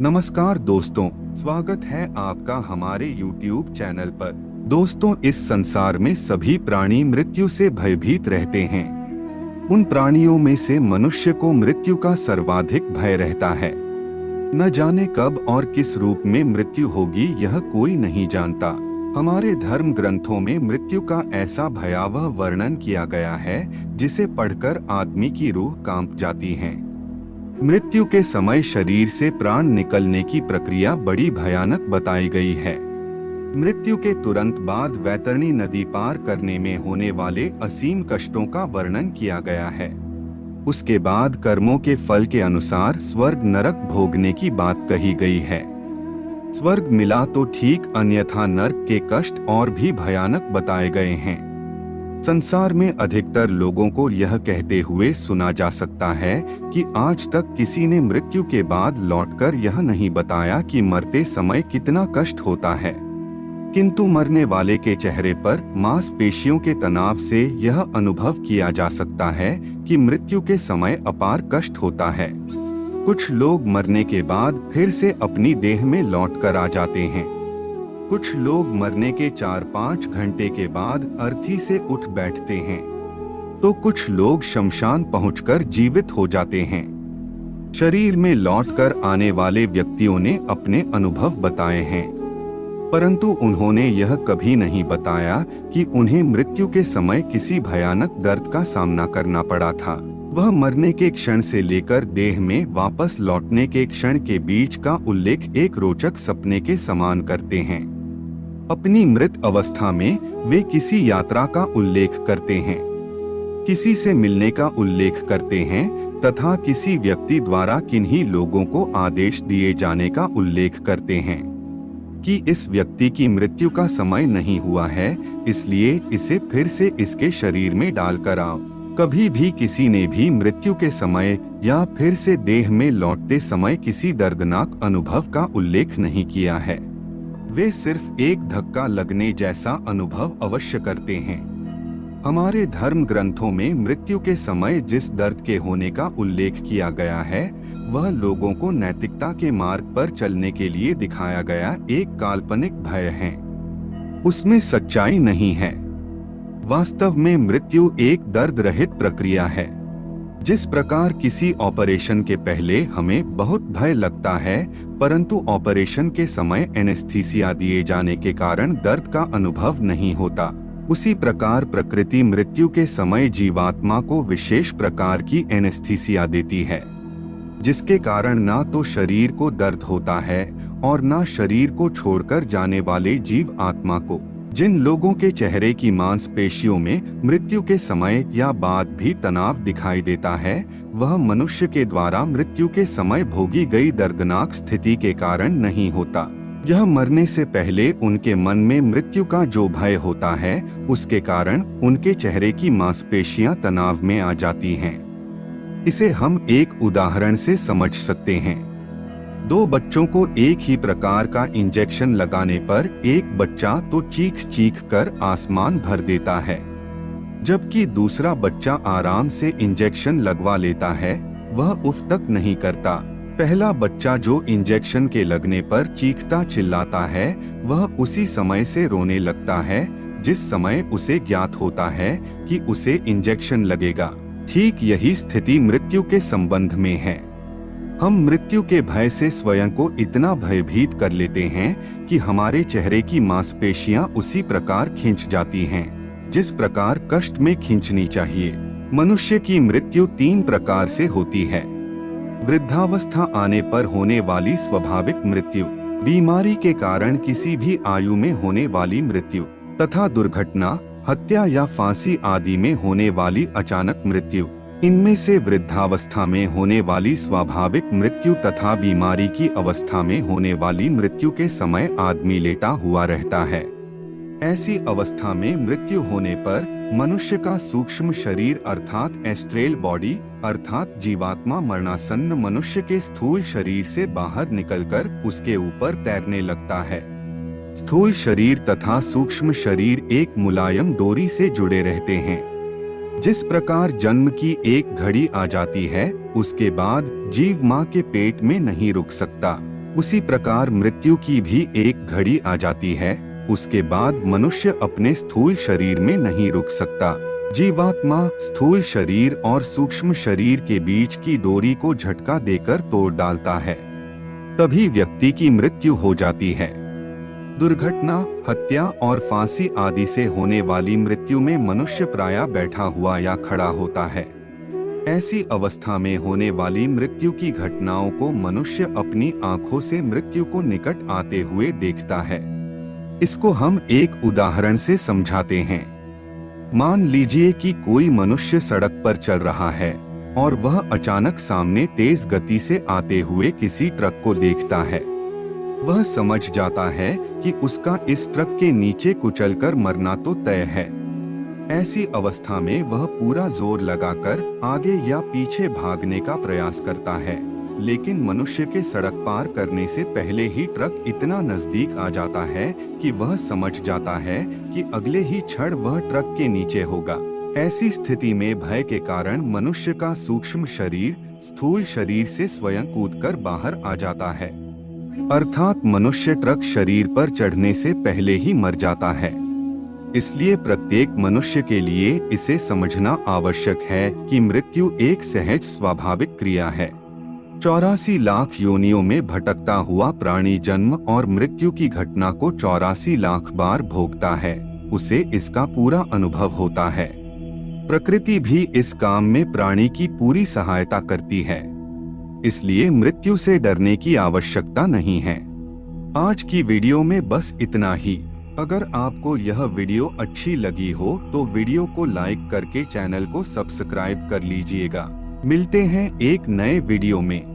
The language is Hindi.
नमस्कार दोस्तों, स्वागत है आपका हमारे YouTube चैनल पर। दोस्तों, इस संसार में सभी प्राणी मृत्यु से भयभीत रहते हैं। उन प्राणियों में से मनुष्य को मृत्यु का सर्वाधिक भय रहता है। न जाने कब और किस रूप में मृत्यु होगी, यह कोई नहीं जानता। हमारे धर्म ग्रंथों में मृत्यु का ऐसा भयावह वर्णन किया गया है जिसे पढ़कर आदमी की रूह कांप जाती है। मृत्यु के समय शरीर से प्राण निकलने की प्रक्रिया बड़ी भयानक बताई गई है। मृत्यु के तुरंत बाद वैतरणी नदी पार करने में होने वाले असीम कष्टों का वर्णन किया गया है। उसके बाद कर्मों के फल के अनुसार स्वर्ग नरक भोगने की बात कही गई है। स्वर्ग मिला तो ठीक, अन्यथा नरक के कष्ट और भी भयानक बताए गए हैं। संसार में अधिकतर लोगों को यह कहते हुए सुना जा सकता है कि आज तक किसी ने मृत्यु के बाद लौटकर यह नहीं बताया कि मरते समय कितना कष्ट होता है। किंतु मरने वाले के चेहरे पर मांसपेशियों के तनाव से यह अनुभव किया जा सकता है कि मृत्यु के समय अपार कष्ट होता है। कुछ लोग मरने के बाद फिर से अपनी देह में लौटकर आ जाते हैं। कुछ लोग मरने के 4-5 घंटे के बाद अर्थी से उठ बैठते हैं, तो कुछ लोग शमशान पहुंचकर जीवित हो जाते हैं। शरीर में लौटकर आने वाले व्यक्तियों ने अपने अनुभव बताए हैं, परंतु उन्होंने यह कभी नहीं बताया कि उन्हें मृत्यु के समय किसी भयानक दर्द का सामना करना पड़ा था। वह मरने के क्षण से लेकर देह में वापस लौटने के क्षण के बीच का उल्लेख एक रोचक सपने के समान करते हैं। अपनी मृत अवस्था में वे किसी यात्रा का उल्लेख करते हैं, किसी से मिलने का उल्लेख करते हैं तथा किसी व्यक्ति द्वारा किन्हीं लोगों को आदेश दिए जाने का उल्लेख करते हैं कि इस व्यक्ति की मृत्यु का समय नहीं हुआ है, इसलिए इसे फिर से इसके शरीर में डालकर आओ। कभी भी किसी ने भी मृत्यु के समय या फिर से देह में लौटते समय किसी दर्दनाक अनुभव का उल्लेख नहीं किया है। वे सिर्फ एक धक्का लगने जैसा अनुभव अवश्य करते हैं। हमारे धर्म ग्रंथों में मृत्यु के समय जिस दर्द के होने का उल्लेख किया गया है, वह लोगों को नैतिकता के मार्ग पर चलने के लिए दिखाया गया एक काल्पनिक भय है। उसमें सच्चाई नहीं है। वास्तव में मृत्यु एक दर्द रहित प्रक्रिया है। जिस प्रकार किसी ऑपरेशन के पहले हमें बहुत भय लगता है, परंतु ऑपरेशन के समय एनेस्थीसिया दिए जाने के कारण दर्द का अनुभव नहीं होता, उसी प्रकार प्रकृति मृत्यु के समय जीवात्मा को विशेष प्रकार की एनेस्थीसिया देती है, जिसके कारण ना तो शरीर को दर्द होता है और ना शरीर को छोड़कर जाने वाले जीव आत्मा को। जिन लोगों के चेहरे की मांसपेशियों में मृत्यु के समय या बाद भी तनाव दिखाई देता है, वह मनुष्य के द्वारा मृत्यु के समय भोगी गई दर्दनाक स्थिति के कारण नहीं होता। यह मरने से पहले उनके मन में मृत्यु का जो भय होता है, उसके कारण उनके चेहरे की मांसपेशियां तनाव में आ जाती हैं। इसे हम एक उदाहरण से समझ सकते हैं। 2 बच्चों को एक ही प्रकार का इंजेक्शन लगाने पर एक बच्चा तो चीख चीख कर आसमान भर देता है, जबकि दूसरा बच्चा आराम से इंजेक्शन लगवा लेता है, वह उफ तक नहीं करता। पहला बच्चा जो इंजेक्शन के लगने पर चीखता चिल्लाता है, वह उसी समय से रोने लगता है जिस समय उसे ज्ञात होता है कि उसे इंजेक्शन लगेगा। ठीक यही स्थिति मृत्यु के संबंध में है। हम मृत्यु के भय से स्वयं को इतना भयभीत कर लेते हैं कि हमारे चेहरे की मांसपेशियां उसी प्रकार खिंच जाती हैं, जिस प्रकार कष्ट में खिंचनी चाहिए। मनुष्य की मृत्यु 3 प्रकार से होती है। वृद्धावस्था आने पर होने वाली स्वाभाविक मृत्यु, बीमारी के कारण किसी भी आयु में होने वाली मृत्यु तथा दुर्घटना, हत्या या फांसी आदि में होने वाली अचानक मृत्यु। इनमें से वृद्धावस्था में होने वाली स्वाभाविक मृत्यु तथा बीमारी की अवस्था में होने वाली मृत्यु के समय आदमी लेटा हुआ रहता है। ऐसी अवस्था में मृत्यु होने पर मनुष्य का सूक्ष्म शरीर अर्थात एस्ट्रल बॉडी अर्थात जीवात्मा मरणासन्न मनुष्य के स्थूल शरीर से बाहर निकलकर उसके ऊपर तैरने लगता है। स्थूल शरीर तथा सूक्ष्म शरीर एक मुलायम डोरी से जुड़े रहते हैं। जिस प्रकार जन्म की एक घड़ी आ जाती है, उसके बाद जीव माँ के पेट में नहीं रुक सकता। उसी प्रकार मृत्यु की भी एक घड़ी आ जाती है, उसके बाद मनुष्य अपने स्थूल शरीर में नहीं रुक सकता। जीवात्मा स्थूल शरीर और सूक्ष्म शरीर के बीच की डोरी को झटका देकर तोड़ डालता है, तभी व्यक्ति की मृत्यु हो जाती है। दुर्घटना, हत्या और फांसी आदि से होने वाली मृत्यु में मनुष्य प्रायः बैठा हुआ या खड़ा होता है। ऐसी अवस्था में होने वाली मृत्यु की घटनाओं को मनुष्य अपनी आंखों से मृत्यु को निकट आते हुए देखता है। इसको हम एक उदाहरण से समझाते हैं। मान लीजिए कि कोई मनुष्य सड़क पर चल रहा है और वह अचानक सामने तेज गति से आते हुए किसी ट्रक को देखता है। वह समझ जाता है कि उसका इस ट्रक के नीचे कुचलकर मरना तो तय है। ऐसी अवस्था में वह पूरा जोर लगाकर आगे या पीछे भागने का प्रयास करता है, लेकिन मनुष्य के सड़क पार करने से पहले ही ट्रक इतना नजदीक आ जाता है कि वह समझ जाता है कि अगले ही क्षण वह ट्रक के नीचे होगा। ऐसी स्थिति में भय के कारण मनुष्य का सूक्ष्म शरीर स्थूल शरीर से स्वयं कूदकर बाहर आ जाता है, अर्थात मनुष्य ट्रक शरीर पर चढ़ने से पहले ही मर जाता है। इसलिए प्रत्येक मनुष्य के लिए इसे समझना आवश्यक है कि मृत्यु एक सहज स्वाभाविक क्रिया है। 84 लाख योनियों में भटकता हुआ प्राणी जन्म और मृत्यु की घटना को 84 लाख बार भोगता है, उसे इसका पूरा अनुभव होता है। प्रकृति भी इस काम में प्राणी की पूरी सहायता करती है, इसलिए मृत्यु से डरने की आवश्यकता नहीं है। आज की वीडियो में बस इतना ही। अगर आपको यह वीडियो अच्छी लगी हो तो वीडियो को लाइक करके चैनल को सब्सक्राइब कर लीजिएगा। मिलते हैं एक नए वीडियो में।